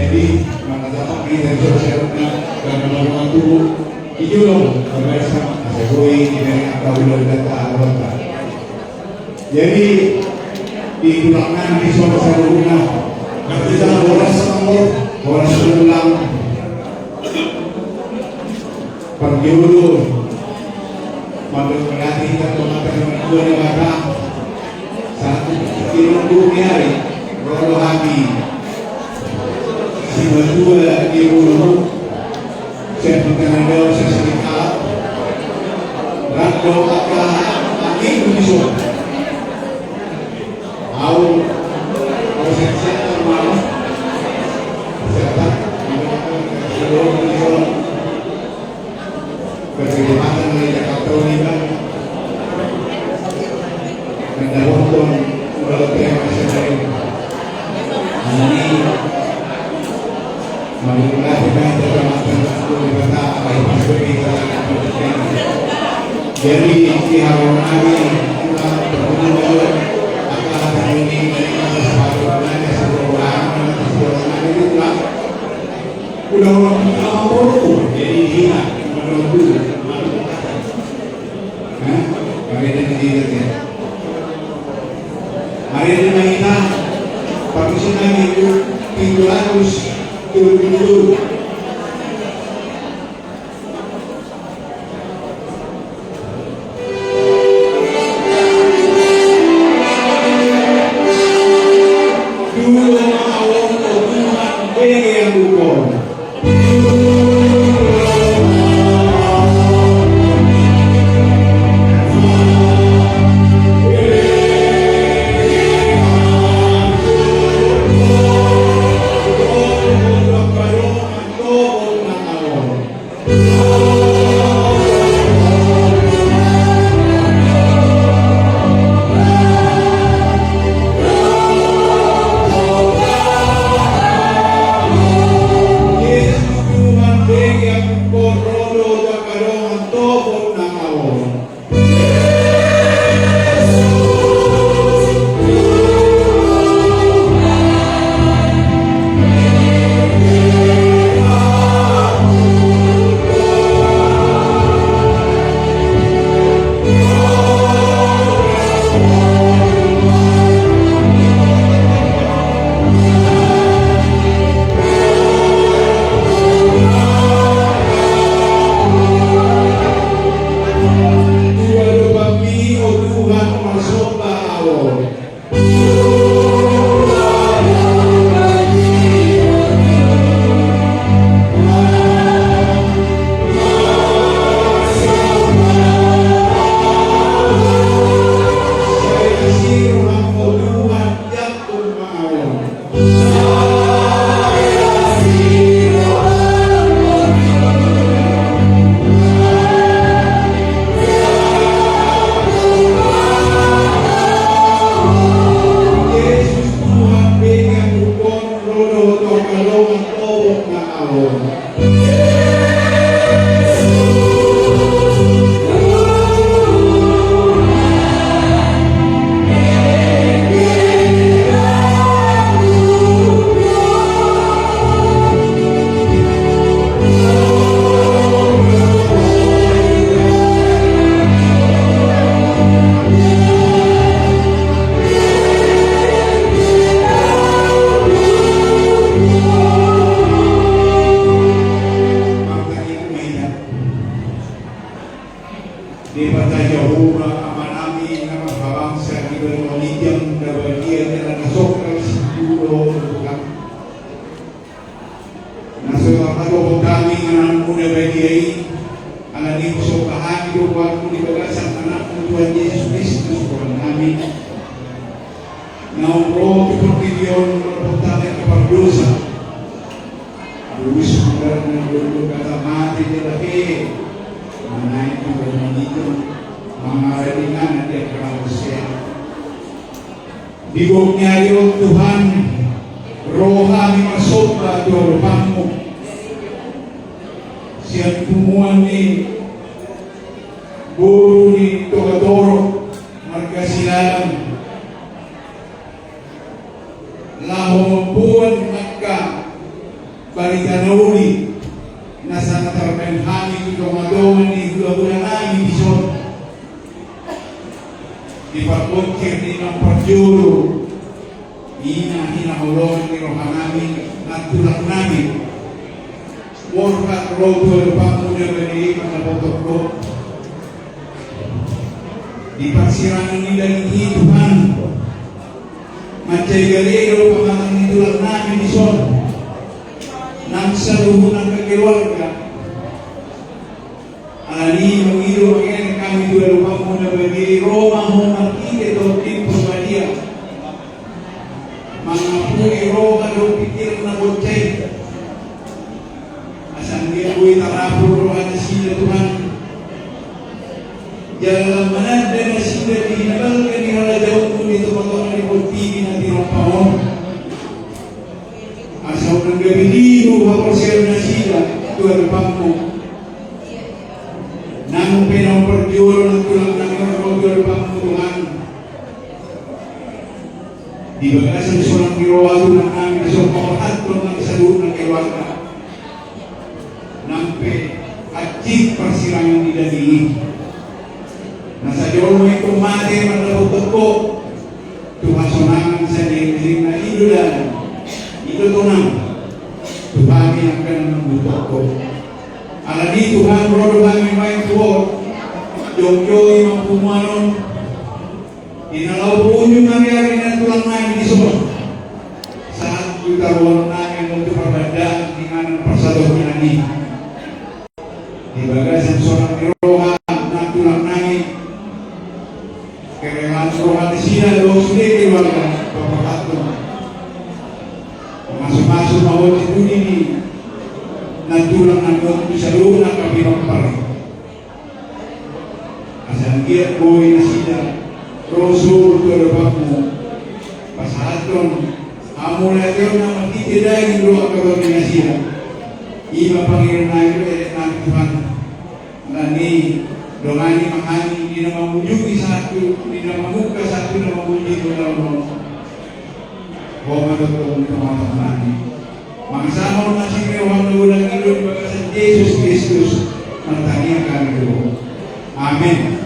Jadi mengatakan kita sosial dan membangun tubuh itu loh bersama Jokowi dengan akal data anggota. Jadi di bulan di suatu rumah kita bolas ulang perjuru mandor melatih kita mengatakan dua negara satu dunia Rolo Hami si berdua di ulu saya berkenal saya sedikit alat Rado akan lagi Indonesia Au saya termalu serta seluruh Indonesia berkembang dari Jakarta ini kan mendapatkan melalui masyarakat ini marilah kita termasuk kita baik kita jadi di hari ini kita berkumpul akan ini dari sesuatu yang sebuah itu lah udah jadi dia menunggu hari ini hari ini kita pagkisinan itu tinggalus turun Digoknya yo Tuhan rohani masuk ke doronganmu siap tumuan ni guru ni Togadoro Margasilan lahong buwan magka Balikanuli nasa natarapin kami kumadoman ni gula-gula namin ison ipagkukir din ng pagjulo hinahulungan ni roha namin at tulak namin warpat rogo panguna bali panapotok ko dipagsirangan nila ni Tuhan macay galero pangalan ni tulak namin ison nang sa luho ng kakiwarga ali mangiro ngayon kami dua lupang muna bagi Roma muna kite do timpo Maria mga puwi Roma do pikir na bocay asang dia buhay tarapur rohan na sila Tuhan jalan mananda na sila dinabal kanila daw kung dito pagkakas ni Portivi na tinapahon asaw ng gabiniho mapasir na sila tuwag pangmo nang pinamperjulo ng tulang ng tuwag pangmo Tuhan di bagasan sulang girawado ng aming isang pakahatron ng salud ng iwaka nang at-chip persirangan nilalihi nasa Diyos may kumate manlabutot ko tumasunangan sa niling na ilulan ito tunang Tuhan yang akan membutuhkan ko. Alagi Tuhan rodo kami main tuwo jong-jong imang pumanon inalaw po yung nangyari na tulang namin iso saat kita ruang namin untuk perbedaan dengan persadong ini di bagasan seorang diroha na tulang namin kerelaan roha di sini lo sudah keluarga pepakatun masuk-masuk bawah itu ini nantulang nandun bisa lupa na kami magpare asal dia boy na sila roso tulabak mo pasahatron amo na ito na matitiday yung luha kagawin na sila iba Panginoon na ito ng Tuhan na ni dongani makani hindi na mamunyugi sa ato hindi na mamuka sa ato na mamunyugi ko lang mo Pagkakataon ng mga pangani. Makasama na si Kriwang na ulang ilon baka sa Jesus Kristus ang tanging kami. Amen.